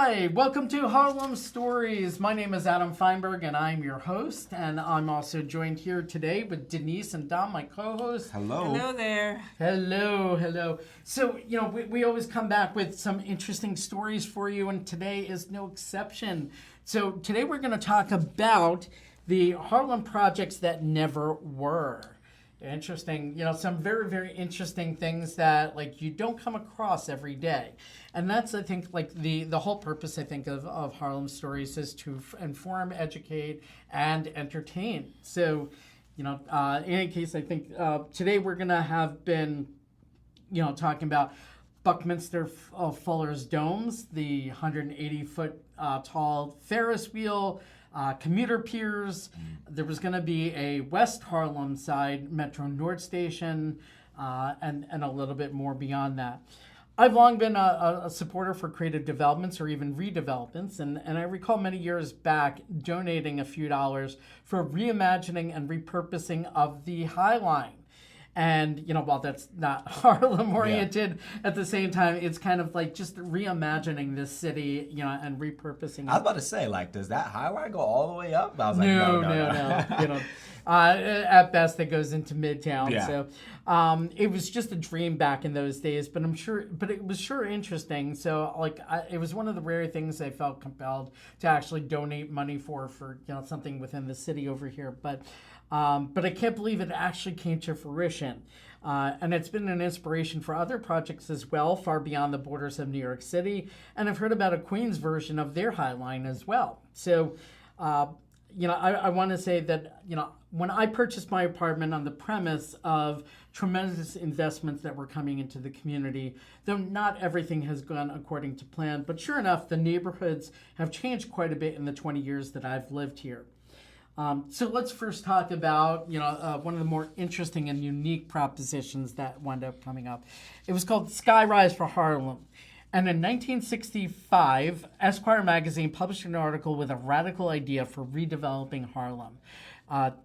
Hi, welcome to Harlem Stories. My name is Adam Feinberg and I'm your host, and I'm also joined here today with Denise and Dom, my co-hosts. Hello. Hello there. Hello. So, we always come back with some interesting stories for you, and today is no exception. So today we're going to talk about the Harlem Projects that never were. Interesting, some very, very interesting things that you don't come across every day. And that's, I think, the whole purpose, I think, of Harlem Stories is to inform, educate, and entertain. So, in any case, I think today we're going to have been, talking about Buckminster Fuller's domes, the 180-foot tall Ferris Wheel, commuter piers. There was going to be a West Harlem side Metro North station, and a little bit more beyond that. I've long been a supporter for creative developments or even redevelopments, and I recall many years back donating a few dollars for reimagining and repurposing of the High Line. And, while that's not Harlem oriented, at the same time, it's kind of like just reimagining this city, and repurposing it. I was about to say, does that High Line go all the way up? I was No. At best, it goes into Midtown. Yeah. So it was just a dream back in those days, but it was sure interesting. So it was one of the rare things I felt compelled to actually donate money for something within the city over here. But I can't believe it actually came to fruition. And it's been an inspiration for other projects as well, far beyond the borders of New York City. And I've heard about a Queens version of their High Line as well. So, I want to say that, when I purchased my apartment on the premise of tremendous investments that were coming into the community, though not everything has gone according to plan, but sure enough, the neighborhoods have changed quite a bit in the 20 years that I've lived here. So let's first talk about, one of the more interesting and unique propositions that wound up coming up. It was called Skyrise for Harlem. And in 1965, Esquire magazine published an article with a radical idea for redeveloping Harlem.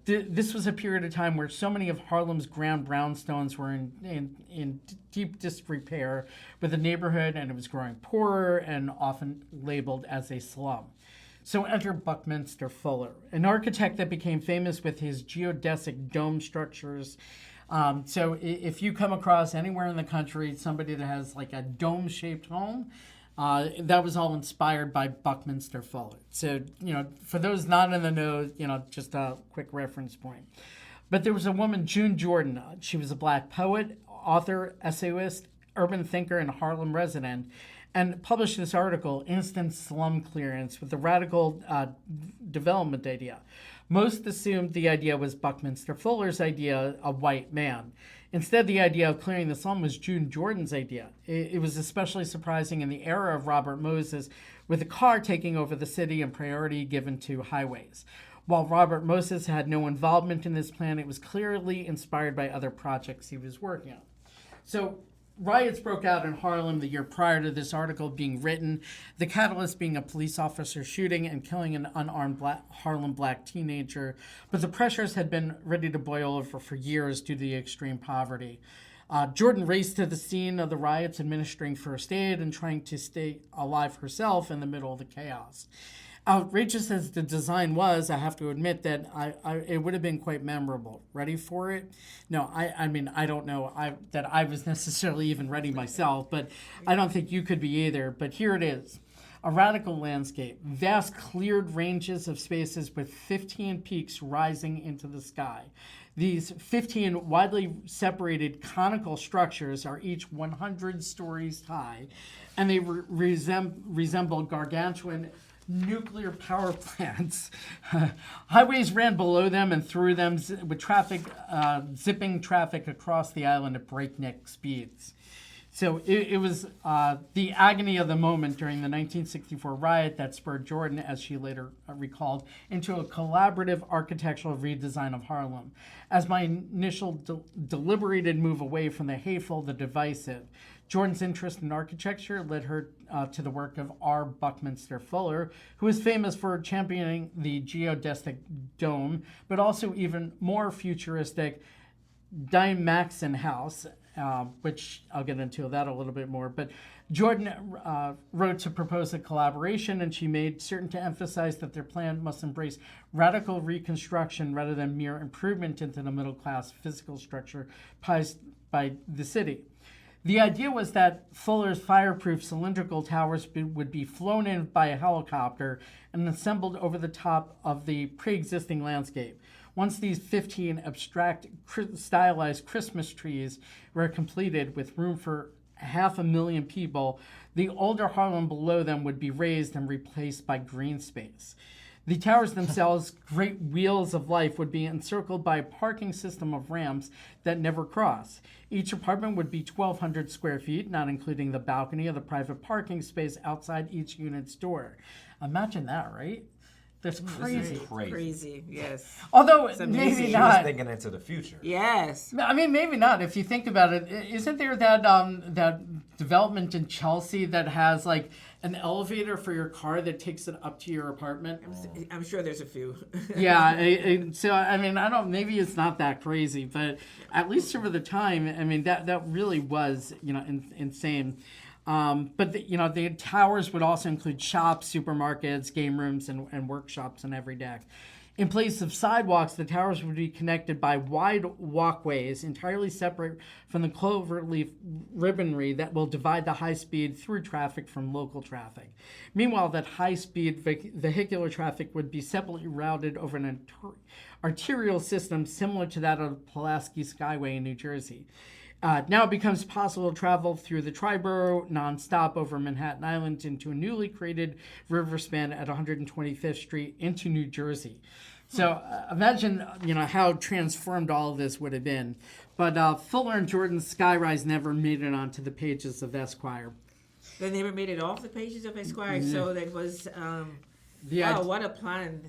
This was a period of time where so many of Harlem's ground brownstones were in deep disrepair with the neighborhood, and it was growing poorer and often labeled as a slum. So enter Buckminster Fuller, an architect that became famous with his geodesic dome structures. So if you come across anywhere in the country somebody that has a dome-shaped home, that was all inspired by Buckminster Fuller. So, for those not in the know, just a quick reference point. But there was a woman, June Jordan. She was a Black poet, author, essayist, urban thinker, and Harlem resident, and published this article, Instant Slum Clearance, with a radical development idea. Most assumed the idea was Buckminster Fuller's idea, a white man. Instead, the idea of clearing the slum was June Jordan's idea. It was especially surprising in the era of Robert Moses, with the car taking over the city and priority given to highways. While Robert Moses had no involvement in this plan, it was clearly inspired by other projects he was working on. So, riots broke out in Harlem the year prior to this article being written, the catalyst being a police officer shooting and killing an unarmed Harlem black teenager. But the pressures had been ready to boil over for years due to the extreme poverty. Jordan raced to the scene of the riots, administering first aid and trying to stay alive herself in the middle of the chaos. Outrageous as the design was, I have to admit that it would have been quite memorable. Ready for it? No, I don't know that I was necessarily even ready myself, but I don't think you could be either. But here it is. A radical landscape, vast cleared ranges of spaces with 15 peaks rising into the sky. These 15 widely separated conical structures are each 100 stories high, and they resemble gargantuan nuclear power plants. Highways ran below them and through them with traffic, zipping traffic across the island at breakneck speeds. So it was the agony of the moment during the 1964 riot that spurred Jordan, as she later recalled, into a collaborative architectural redesign of Harlem. As my initial deliberated move away from the hateful, the divisive, Jordan's interest in architecture led her to the work of R. Buckminster Fuller, who is famous for championing the geodesic dome, but also even more futuristic Dymaxon House, which I'll get into that a little bit more. But Jordan wrote to propose a collaboration, and she made certain to emphasize that their plan must embrace radical reconstruction rather than mere improvement into the middle-class physical structure posed by the city. The idea was that Fuller's fireproof cylindrical towers would be flown in by a helicopter and assembled over the top of the pre-existing landscape. Once these 15 abstract, stylized Christmas trees were completed with room for 500,000 people, the older Harlem below them would be raised and replaced by green space. The towers themselves, great wheels of life, would be encircled by a parking system of ramps that never cross. Each apartment would be 1,200 square feet, not including the balcony or the private parking space outside each unit's door. Imagine that, right? That's crazy. This is crazy. Yes. Although It's maybe amazing. She was not. thinking into the future. Yes. I mean, maybe not. If you think about it, isn't there that that development in Chelsea that has like an elevator for your car that takes it up to your apartment? I'm sure there's a few. Yeah. So I mean, I don't. Maybe it's not that crazy, but at least over the time, I mean, that really was insane. But the towers would also include shops, supermarkets, game rooms, and workshops on every deck. In place of sidewalks, the towers would be connected by wide walkways entirely separate from the cloverleaf ribbonry that will divide the high-speed through traffic from local traffic. Meanwhile, that high-speed vehicular traffic would be separately routed over an arterial system similar to that of the Pulaski Skyway in New Jersey. Now it becomes possible to travel through the Triborough nonstop over Manhattan Island into a newly created river span at 125th Street into New Jersey. So imagine, how transformed all of this would have been. But Fuller and Jordan's skyrise never made it onto the pages of Esquire. They never made it off the pages of Esquire, so that was, Yeah. wow, what a plan.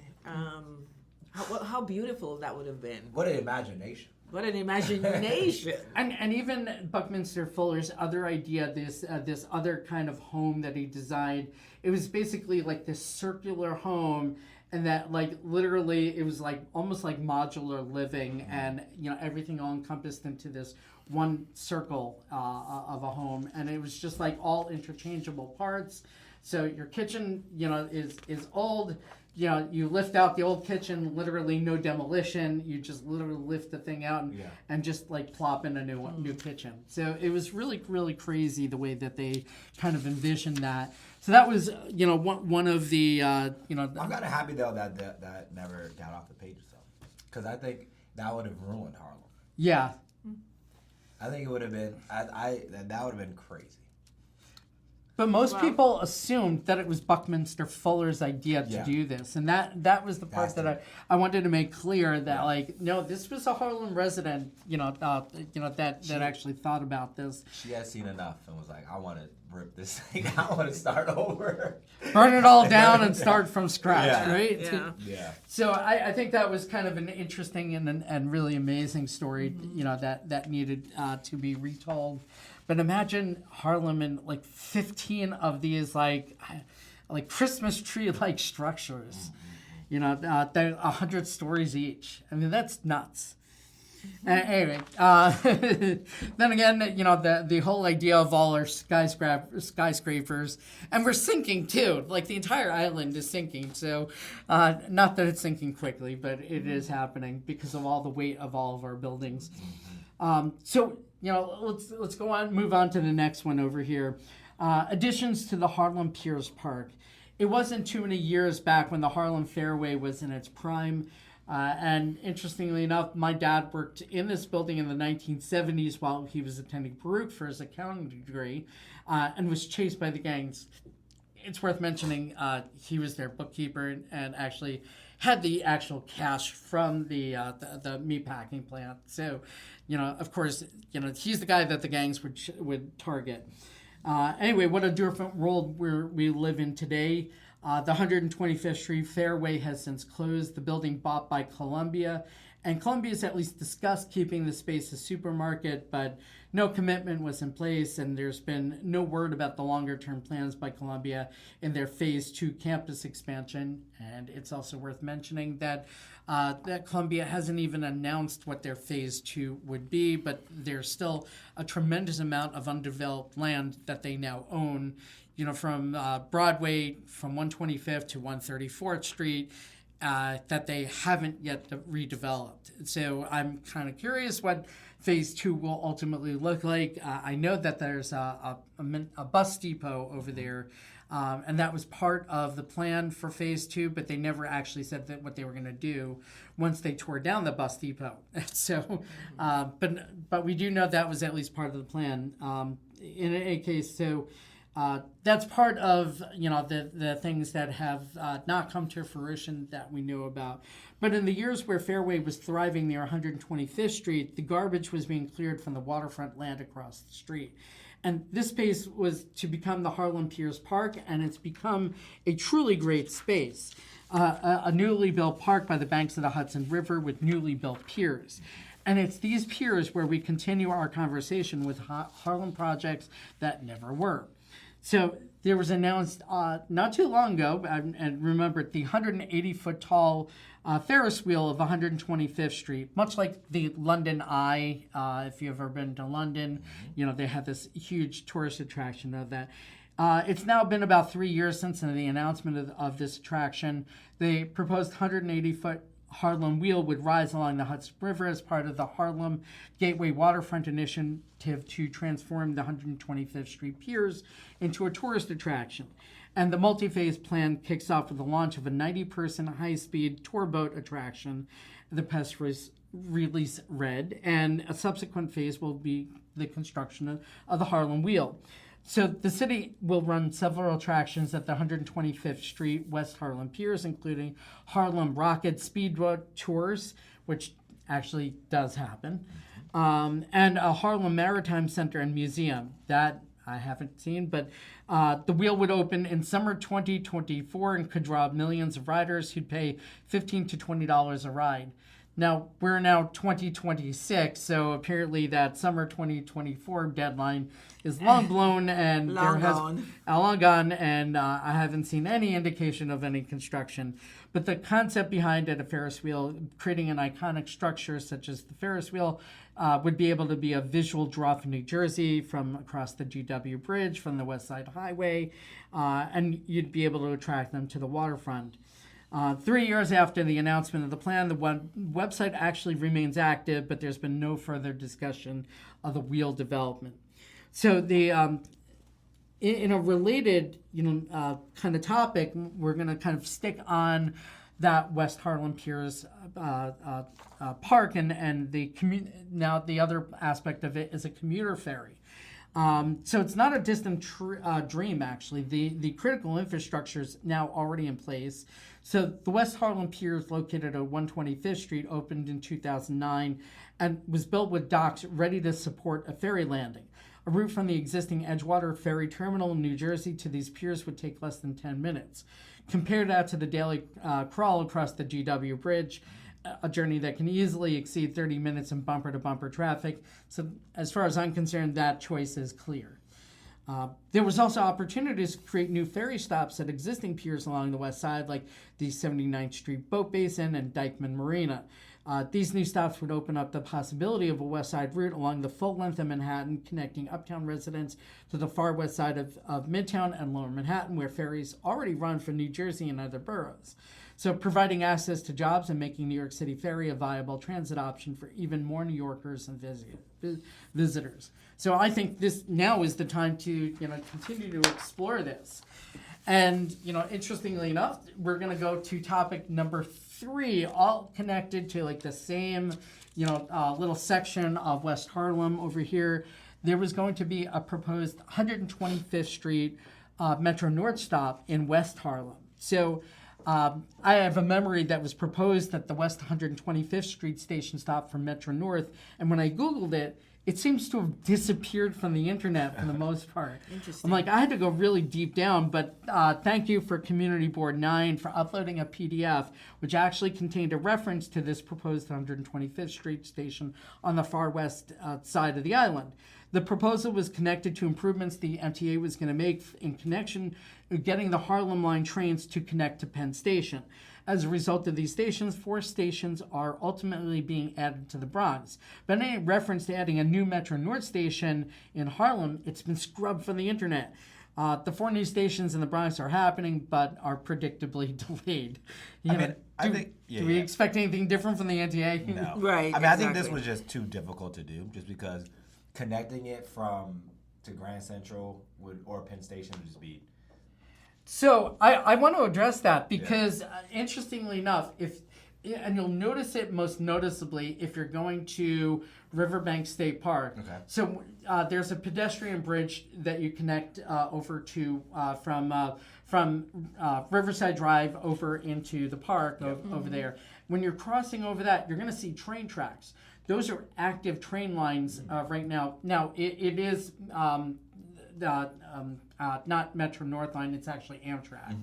How beautiful that would have been. What an imagination. What an imagination. And even Buckminster Fuller's other idea, this other kind of home that he designed, it was basically like this circular home, and that like literally it was like almost like modular living, and everything all encompassed into this one circle of a home, and it was just like all interchangeable parts. So your kitchen, is old. You lift out the old kitchen, literally no demolition. You just literally lift the thing out and just like plop in a new kitchen. So it was really, really crazy the way that they kind of envisioned that. So that was, one of the, I'm kind of happy though that never got off the pages though, because I think that would have ruined Harlem. Yeah. I think it would have been, that would have been crazy. But most people assumed that it was Buckminster Fuller's idea to do this, and that was the part that I wanted to make clear that no, this was a Harlem resident, that actually thought about this. She had seen enough and was like, I want to rip this thing. I want to start over, burn it all down, and start from scratch, right? Yeah. So I think that was kind of an interesting and really amazing story, that needed to be retold. But imagine Harlem in like 15 of these like Christmas tree like structures, they're 100 stories each. I mean, that's nuts. Anyway, then again, the whole idea of all our skyscrapers, and we're sinking too. Like the entire island is sinking. So, not that it's sinking quickly, but it is happening because of all the weight of all of our buildings. So. Let's go on, move on to the next one over here. Additions to the Harlem Piers Park. It wasn't too many years back when the Harlem Fairway was in its prime. And interestingly enough, my dad worked in this building in the 1970s while he was attending Baruch for his accounting degree, and was chased by the gangs. It's worth mentioning he was their bookkeeper and actually had the actual cash from the meatpacking plant. So, of course, he's the guy that the gangs would target. Anyway, what a different world we live in today. The 125th Street Fairway has since closed. The building bought by Columbia, and Columbia has at least discussed keeping the space a supermarket, but no commitment was in place, and there's been no word about the longer-term plans by Columbia in their Phase 2 campus expansion. And it's also worth mentioning that that Columbia hasn't even announced what their Phase 2 would be, but there's still a tremendous amount of undeveloped land that they now own, from Broadway, from 125th to 134th Street, that they haven't yet redeveloped. So I'm kind of curious what Phase 2 will ultimately look like. I know that there's a bus depot over there, and that was part of the plan for Phase 2, but they never actually said that what they were going to do once they tore down the bus depot. So, but we do know that was at least part of the plan. In any case, so that's part of the things that have not come to fruition that we know about. But in the years where Fairway was thriving near 125th Street, the garbage was being cleared from the waterfront land across the street. And this space was to become the Harlem Piers Park, and it's become a truly great space. A newly built park by the banks of the Hudson River with newly built piers. And it's these piers where we continue our conversation with Harlem projects that never were. So there was announced not too long ago, and remember, the 180-foot tall Ferris Wheel of 125th Street, much like the London Eye, if you've ever been to London, they have this huge tourist attraction of that. It's now been about 3 years since the announcement of this attraction. The proposed 180-foot Harlem Wheel would rise along the Hudson River as part of the Harlem Gateway Waterfront Initiative to transform the 125th Street Piers into a tourist attraction. And the multi-phase plan kicks off with the launch of a 90-person high-speed tour boat attraction, the press release read, and a subsequent phase will be the construction of the Harlem Wheel. So the city will run several attractions at the 125th Street West Harlem Piers, including Harlem Rocket Speedboat Tours, which actually does happen, and a Harlem Maritime Center and Museum. That I haven't seen, but the wheel would open in summer 2024 and could draw millions of riders who'd pay $15 to $20 a ride. Now, we're now 2026, so apparently that summer 2024 deadline is long blown and long gone, and I haven't seen any indication of any construction. But the concept behind it, a Ferris wheel, creating an iconic structure such as the Ferris wheel, would be able to be a visual draw from New Jersey, from across the GW Bridge, from the West Side Highway, and you'd be able to attract them to the waterfront. 3 years after the announcement of the plan, the website actually remains active, but there's been no further discussion of the wheel development. So the in a related kind of topic, we're going to kind of stick on that West Harlem Piers park, and now the other aspect of it is a commuter ferry. So it's not a distant dream, actually. The critical infrastructure is now already in place. So the West Harlem Piers, located at 125th Street, opened in 2009 and was built with docks ready to support a ferry landing. A route from the existing Edgewater Ferry Terminal in New Jersey to these piers would take less than 10 minutes. Compare that to the daily crawl across the GW Bridge, a journey that can easily exceed 30 minutes in bumper-to-bumper traffic. So as far as I'm concerned, that choice is clear. There was also opportunities to create new ferry stops at existing piers along the west side, like the 79th Street Boat Basin and Dyckman Marina. These new stops would open up the possibility of a west side route along the full length of Manhattan, connecting uptown residents to the far west side of Midtown and Lower Manhattan, where ferries already run from New Jersey and other boroughs. So providing access to jobs and making New York City Ferry a viable transit option for even more New Yorkers and visitors. So I think this now is the time to continue to explore this. And interestingly enough, we're going to go to topic number 3, all connected to like the same little section of West Harlem over here. There was going to be a proposed 125th Street Metro North stop in West Harlem. So I have a memory that was proposed at the West 125th Street station stop for Metro North, and when I Googled it, it seems to have disappeared from the internet for the most part. Interesting. I'm like, I had to go really deep down, but thank you for Community Board 9 for uploading a PDF, which actually contained a reference to this proposed 125th Street station on the far west side of the island. The proposal was connected to improvements the MTA was going to make in connection with getting the Harlem Line trains to connect to Penn Station. As a result of these stations, 4 stations are ultimately being added to the Bronx. But any reference to adding a new Metro North station in Harlem, it's been scrubbed from the internet. The 4 new stations in the Bronx are happening, but are predictably delayed. Do we expect anything different from the NTA? No. Right. I think exactly. this was just too difficult to do, just because connecting it to Grand Central or Penn Station would just be. So I want to address that because, interestingly enough, and you'll notice it most noticeably if you're going to Riverbank State Park. Okay. So there's a pedestrian bridge that you connect over to from Riverside Drive over into the park over there. When you're crossing over that, you're going to see train tracks. Those are active train lines right now. Now it is. Not Metro North Line, it's actually Amtrak.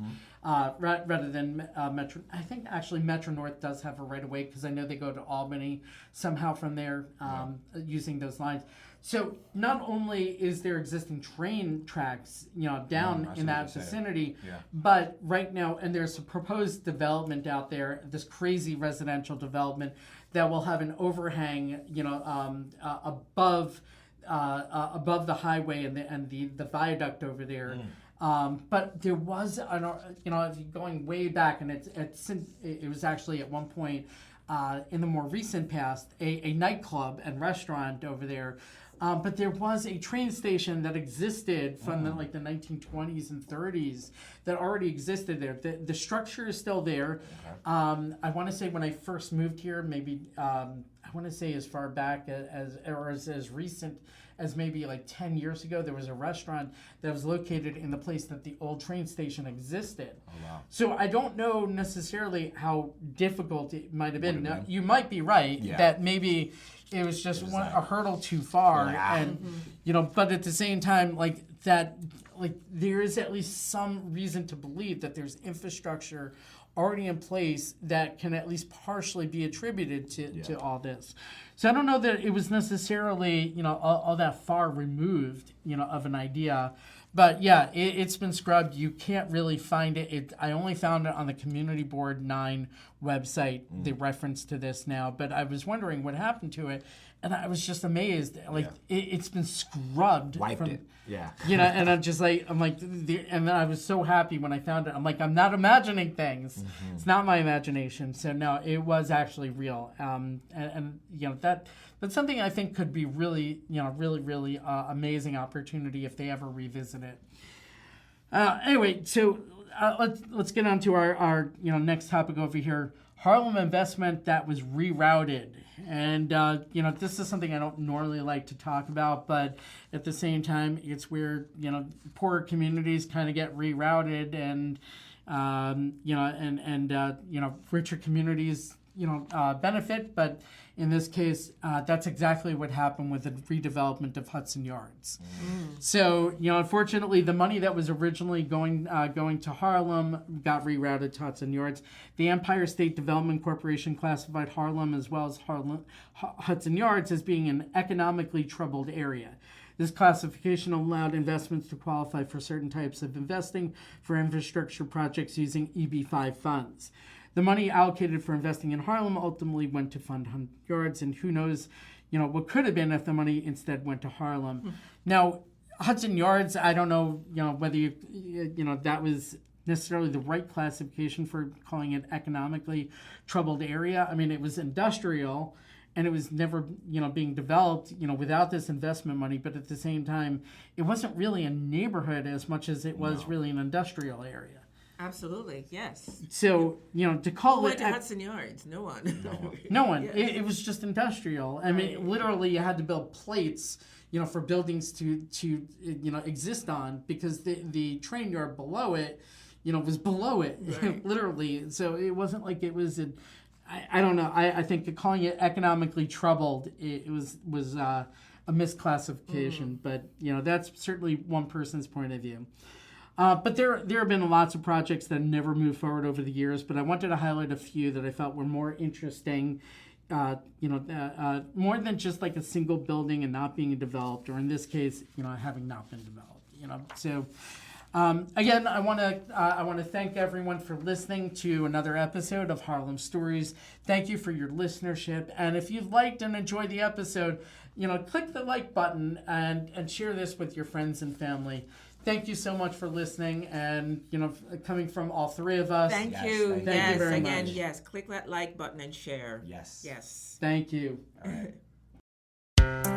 Rather than Metro. I think actually Metro North does have a right of way because I know they go to Albany somehow from there using those lines. So not only is there existing train tracks, down in that vicinity, but right now, and there's a proposed development out there, this crazy residential development that will have an overhang, above the highway and the viaduct over there. But there was, going way back, and it was actually at one point in the more recent past, a nightclub and restaurant over there. But there was a train station that existed from the 1920s and 30s that already existed there. The structure is still there. Okay. I want to say when I first moved here, maybe I want to say as far back as recent as maybe 10 years ago, there was a restaurant that was located in the place that the old train station existed. Oh, wow. So I don't know necessarily how difficult it might have been. Now, you might be right that maybe it was just a hurdle too far, and but at the same time, there is at least some reason to believe that there's infrastructure already in place that can at least partially be attributed to all this. So I don't know that it was necessarily all that far removed of an idea. But yeah, it's been scrubbed. You can't really find it. I only found it on the Community Board 9 website, the reference to this now. But I was wondering what happened to it, and I was just amazed. It's been scrubbed. Wiped it. Yeah. And I'm just and then I was so happy when I found it. I'm not imagining things. Mm-hmm. It's not my imagination. So no, it was actually real. That's something I think could be really, really amazing opportunity if they ever revisit it. Anyway, so let's get on to our next topic over here. Harlem investment that was rerouted. And, this is something I don't normally like to talk about, but at the same time, it's where, poorer communities kind of get rerouted and, richer communities, benefit. But in this case, that's exactly what happened with the redevelopment of Hudson Yards. So, unfortunately, the money that was originally going to Harlem got rerouted to Hudson Yards. The Empire State Development Corporation classified Harlem as well as Hudson Yards as being an economically troubled area. This classification allowed investments to qualify for certain types of investing for infrastructure projects using EB-5 funds. The money allocated for investing in Harlem ultimately went to fund Hudson Yards, and who knows, what could have been if the money instead went to Harlem. Now, Hudson Yards, I don't know, whether that was necessarily the right classification for calling it economically troubled area. I mean, it was industrial, and it was never, being developed, without this investment money. But at the same time, it wasn't really a neighborhood as much as it was really an industrial area. Absolutely, yes. So, to call Who went it... to Hudson Yards? No one. No one. Yeah. It was just industrial. I mean, literally, you had to build plates, for buildings to exist on, because the train yard below it, was below it, right. literally. So it wasn't like it was... I don't know. I think calling it economically troubled, it was a misclassification. But, that's certainly one person's point of view. But there have been lots of projects that never moved forward over the years, but I wanted to highlight a few that I felt were more interesting, more than just like a single building and not being developed, or in this case, having not been developed. So. Again, I want to thank everyone for listening to another episode of Harlem Stories. Thank you for your listenership, and if you've liked and enjoyed the episode, click the like button and share this with your friends and family. Thank you so much for listening, and coming from all three of us. Thank Yes, you. thank you. Thank you very Again, much. yes. Click that like button and share. Yes. Yes. Thank you. All right.